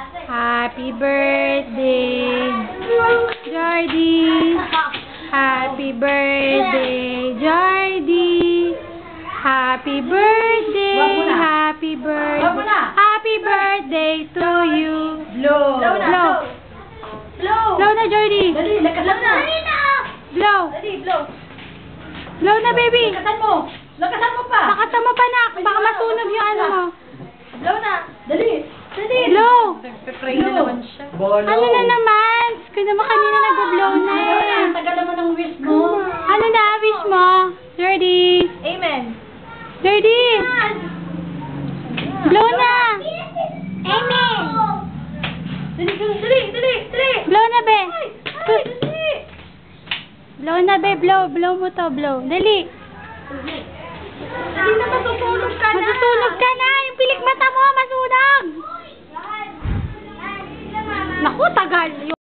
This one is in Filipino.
Happy birthday, Jordy. Happy birthday, Jordy. Happy birthday, happy birthday, happy birthday to you. Blow. Blow. Blow na, Jordy. Dali, lakasan na. Blow. Dali, blow. Blow na, baby. Lakasan mo. Lakasan mo pa. Lakasan mo pa, nak. Baka masunog yung ano mo. Blow na. Dali. Dali. Blow. Nagpe-pray na naman siya. Ano na naman? Kaya naman kanina nag-blow na eh. Ang tagal naman ng wish mo. Ano na, wish mo? Jordy. Amen. Jordy. Blow na. Amen. Dali, dali, dali, dali. Blow na, be. Ay, dali. Blow na, be. Blow. Blow mo to, blow. Dali. Dali na, matutunog ka na. Matutunog ka na. Yung pilik mata mo, masunog. Naku, tagal.